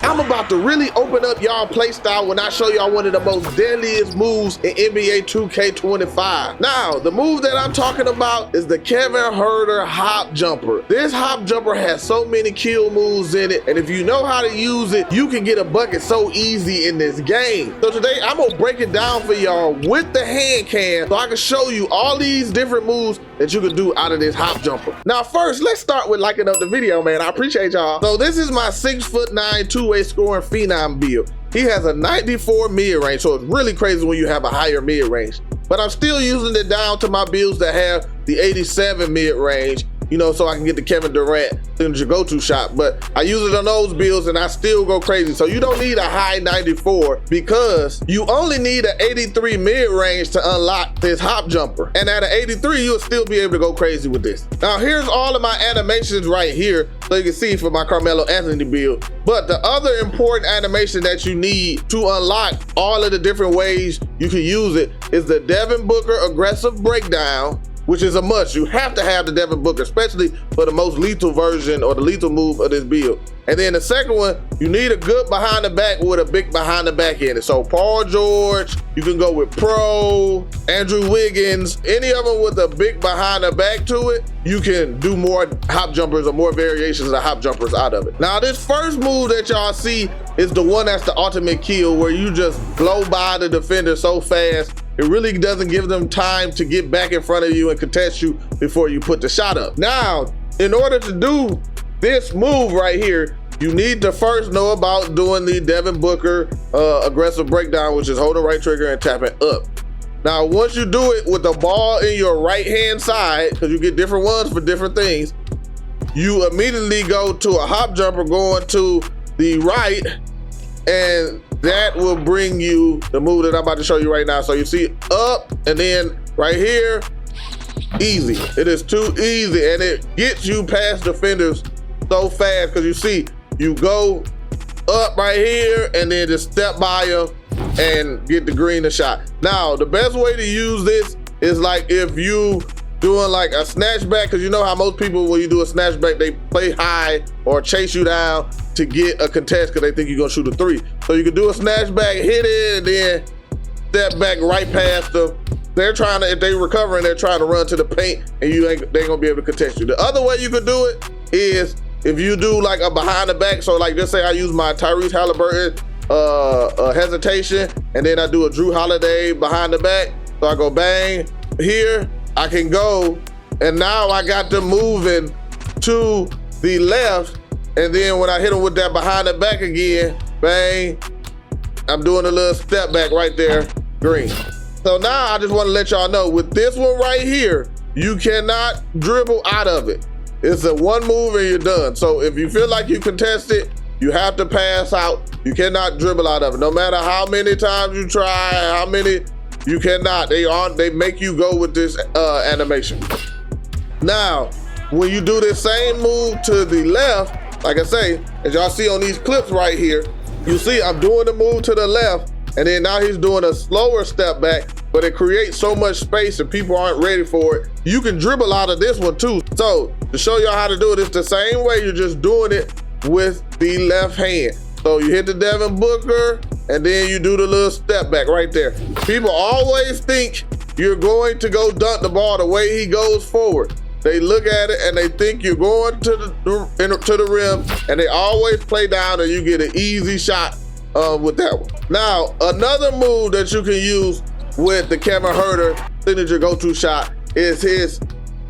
I'm about to really open up y'all play style when I show y'all one of the most deadliest moves in NBA 2K25. Now, the move that I'm talking about is the Kevin Huerter hop jumper. This hop jumper has so many kill moves in it, and if you know how to use it, you can get a bucket so easy in this game. So today, I'm gonna break it down for y'all with the hand cam so I can show you all these different moves that you can do out of this hop jumper. Now, first, let's start with liking up the video, man. I appreciate y'all. So this is my 6'9" two-way scoring phenom build. He has a 94 mid-range, so it's really crazy when you have a higher mid-range. But I'm still using it down to my builds that have the 87 mid-range, you know, so I can get the Kevin Durant signature go-to shot. But I use it on those builds and I still go crazy. So you don't need a high 94 because you only need an 83 mid-range to unlock this hop jumper. And at an 83, you'll still be able to go crazy with this. Now here's all of my animations right here so you can see for my Carmelo Anthony build. But the other important animation that you need to unlock all of the different ways you can use it is the Devin Booker aggressive breakdown, which is a must. You have to have the Devin Booker, especially for the most lethal version or the lethal move of this build. And then the second one, you need a good behind the back with a big behind the back in it. So Paul George, you can go with Pro, Andrew Wiggins, any of them with a big behind the back to it, you can do more hop jumpers or more variations of hop jumpers out of it. Now this first move that y'all see is the one that's the ultimate kill, where you just blow by the defender so fast, it really doesn't give them time to get back in front of you and contest you before you put the shot up. Now, in order to do this move right here, you need to first know about doing the Devin Booker aggressive breakdown, which is holding right trigger and tapping up. Now, once you do it with the ball in your right hand side, because you get different ones for different things, you immediately go to a hop jumper going to the right, and that will bring you the move that I'm about to show you right now. So you see up, and then right here, easy. It is too easy, and it gets you past defenders so fast because you see, you go up right here and then just step by them and get the greener shot. Now, the best way to use this is like if you doing like a snatch back, because you know how most people, when you do a snatch back, they play high or chase you down to get a contest because they think you're gonna shoot a three. So you can do a snatch back, hit it, and then step back right past them. They're trying to, if they recovering, they're trying to run to the paint and they ain't gonna be able to contest you. The other way you could do it is if you do like a behind the back. So like, just say I use my Tyrese Halliburton hesitation, and then I do a Drew Holiday behind the back. So I go bang here, I can go, and now I got them moving to the left, and then when I hit them with that behind the back again, bang, I'm doing a little step back right there, green. So now I just want to let y'all know, with this one right here, you cannot dribble out of it. It's a one move and you're done. So if you feel like you contest it, you have to pass out. You cannot dribble out of it. No matter how many times you try, how many, you cannot. They make you go with this animation. Now, when you do this same move to the left, like I say, as y'all see on these clips right here, you see I'm doing the move to the left, and then now he's doing a slower step back, but it creates so much space and people aren't ready for it. You can dribble out of this one too. So to show y'all how to do it, it's the same way, you're just doing it with the left hand. So you hit the Devin Booker, and then you do the little step back right there. People always think you're going to go dunk the ball the way he goes forward. They look at it and they think you're going to the rim, and they always play down and you get an easy shot with that one. Now, another move that you can use with the Kevin Huerter signature go-to shot is his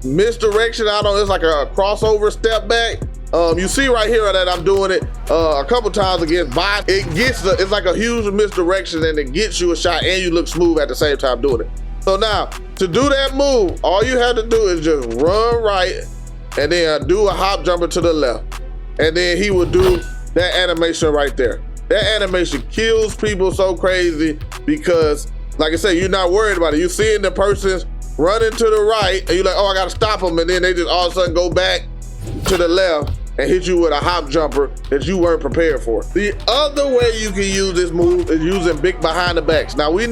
misdirection. I don't know, it's like a crossover step back. You see right here that I'm doing it a couple times against Bot. It's like a huge misdirection, and it gets you a shot and you look smooth at the same time doing it. So now, to do that move, all you have to do is just run right and then do a hop jumper to the left. And then he will do that animation right there. That animation kills people so crazy because, like I said, you're not worried about it. You're seeing the person's running to the right and you're like, oh, I gotta stop them. And then they just all of a sudden go back to the left and hit you with a hop jumper that you weren't prepared for. The other way you can use this move is using big behind the backs. Now we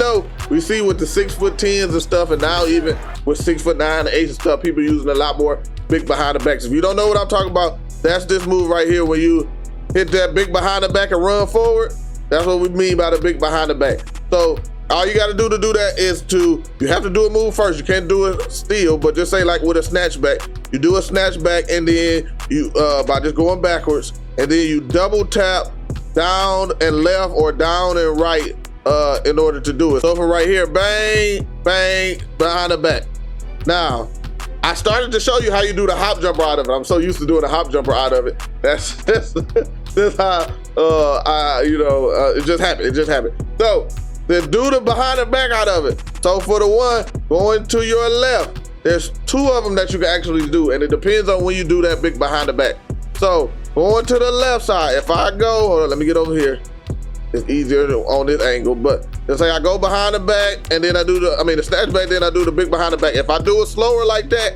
see with the 6'10s and stuff, and now even with 6'9" and 8 and stuff, people using a lot more big behind the backs. If you don't know what I'm talking about, that's this move right here where you hit that big behind the back and run forward. That's what we mean by the big behind the back. So all you got to do that is you have to do a move first. You can't do it still, but just say like with a snatch back, you do a snatch back and then you, by just going backwards, and then you double tap down and left or down and right in order to do it. So for right here, bang, bang, behind the back. Now, I started to show you how you do the hop jumper out of it. I'm so used to doing a hop jumper out of it. That's how it just happened. It just happened. So then do the behind the back out of it. So for the one going to your left, there's two of them that you can actually do, and it depends on when you do that big behind the back. So going to the left side, if I go, hold on, let me get over here. It's easier on this angle, but let's say I go behind the back and then I do the snatch back, then I do the big behind the back. If I do it slower like that,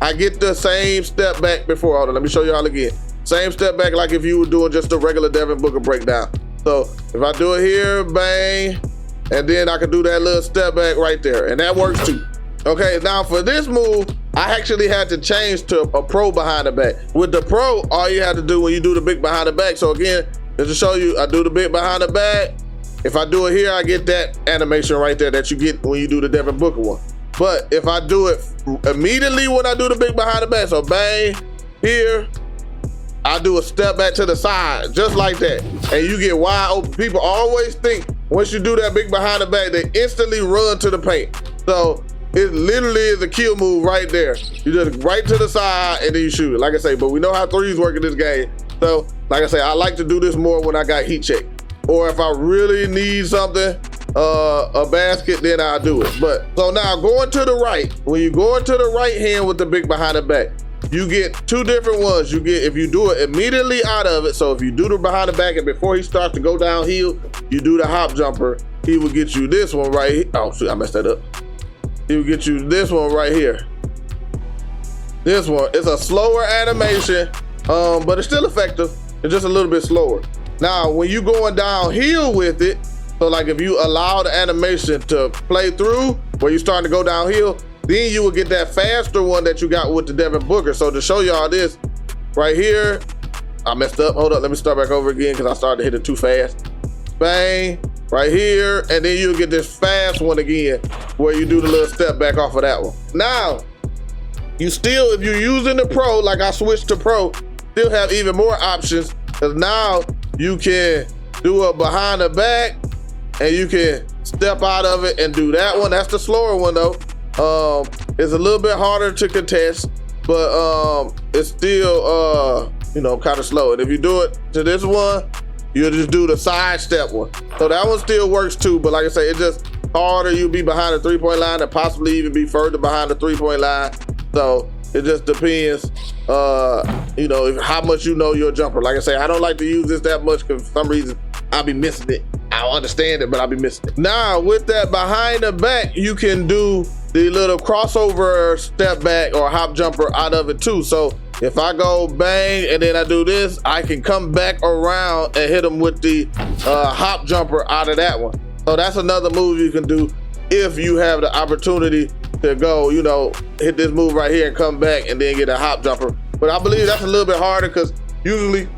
I get the same step back before. Hold on, let me show y'all again. Same step back like if you were doing just a regular Devin Booker breakdown. So if I do it here, bang, and then I can do that little step back right there, and that works too. Okay, now for this move, I actually had to change to a pro behind the back. With the pro, all you have to do when you do the big behind the back, so again, just to show you, I do the big behind the back. If I do it here, I get that animation right there that you get when you do the Devin Booker one. But if I do it immediately when I do the big behind the back, so bang, here, I do a step back to the side, just like that. And you get wide open. People always think once you do that big behind the back, they instantly run to the paint. So it literally is a kill move right there. You just right to the side and then you shoot it. Like I say, but we know how threes work in this game. So like I say, I like to do this more when I got heat check. Or if I really need something, a basket, then I'll do it. But so now going to the right, when you go into the right hand with the big behind the back, you get two different ones. You get, if you do it immediately out of it, so if you do the behind the back and before he starts to go downhill, you do the hop jumper, he will get you this one right here. Oh shoot, I messed that up. He will get you this one right here. This one, it's a slower animation, but it's still effective. It's just a little bit slower. Now, when you going downhill with it, so like if you allow the animation to play through, where you're starting to go downhill, then you will get that faster one that you got with the Devin Booker. So to show y'all this, right here, I messed up. Hold up, let me start back over again because I started to hit it too fast. Bang, right here, and then you'll get this fast one again, where you do the little step back off of that one. Now, you still, if you're using the pro, like I switched to pro, still have even more options, because now you can do a behind the back, and you can step out of it and do that one. That's the slower one though. It's a little bit harder to contest, but it's still kind of slow. And if you do it to this one, you'll just do the side step one. So that one still works too, but like I say, it's just harder. You'll be behind the 3-point line and possibly even be further behind the 3-point line. So it just depends, how much you know your jumper. Like I say, I don't like to use this that much because for some reason I'll be missing it. I'll understand it, but I'll be missing it. Now with that behind the back, you can do the little crossover step back or hop jumper out of it too. So if I go bang and then I do this, I can come back around and hit them with the hop jumper out of that one. So that's another move you can do if you have the opportunity to go, hit this move right here and come back and then get a hop jumper. But I believe that's a little bit harder because usually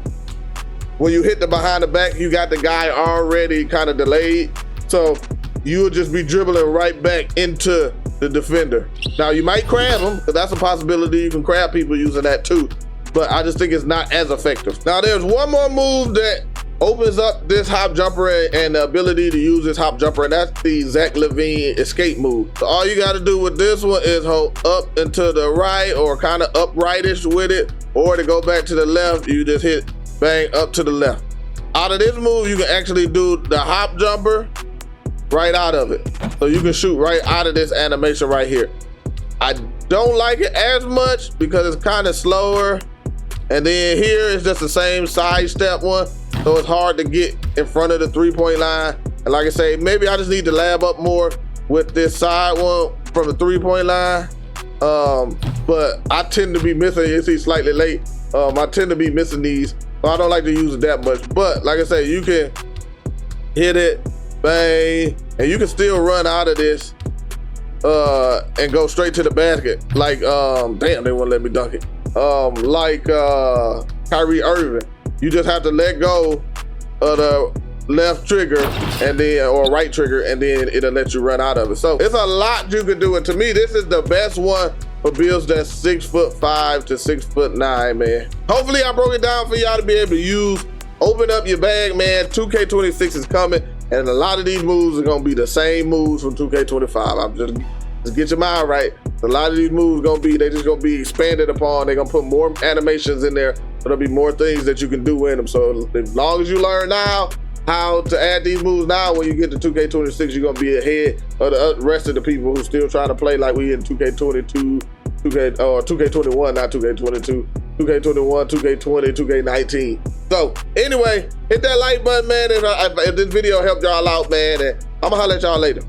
when you hit the behind the back, you got the guy already kind of delayed. So you'll just be dribbling right back into the defender. Now you might crab them, because that's a possibility. You can crab people using that too, but I just think it's not as effective. Now there's one more move that opens up this hop jumper and the ability to use this hop jumper, and that's the Zach LaVine escape move. So all you got to do with this one is hold up and to the right, or kind of uprightish with it, or to go back to the left, you just hit bang up to the left. Out of this move, you can actually do the hop jumper right out of it. So you can shoot right out of this animation right here. I don't like it as much because it's kind of slower. And then here it's just the same side step one. So it's hard to get in front of the 3-point line. And like I say, maybe I just need to lab up more with this side one from the 3-point line. But I tend to be missing, you see slightly late. I tend to be missing these. So I don't like to use it that much. But like I say, you can hit it, bang, and you can still run out of this and go straight to the basket. Like, damn, they won't let me dunk it. Like Kyrie Irving. You just have to let go of the left trigger and then, or right trigger, and then it'll let you run out of it. So it's a lot you can do. And to me, this is the best one for builds that's 6'5" to 6'9", man. Hopefully I broke it down for y'all to be able to use. Open up your bag, man. 2K26 is coming, and a lot of these moves are gonna be the same moves from 2K25. I'm just get your mind right. A lot of these moves they just gonna be expanded upon. They're gonna put more animations in there. There'll be more things that you can do in them. So as long as you learn now how to add these moves now, when you get to 2K26, you're gonna be ahead of the rest of the people who still trying to play like we in 2K22, 2K21, not 2K22, 2K21, 2K20, 2K19. So anyway, hit that like button, man. If this video helped y'all out, man, and I'm gonna holler at y'all later.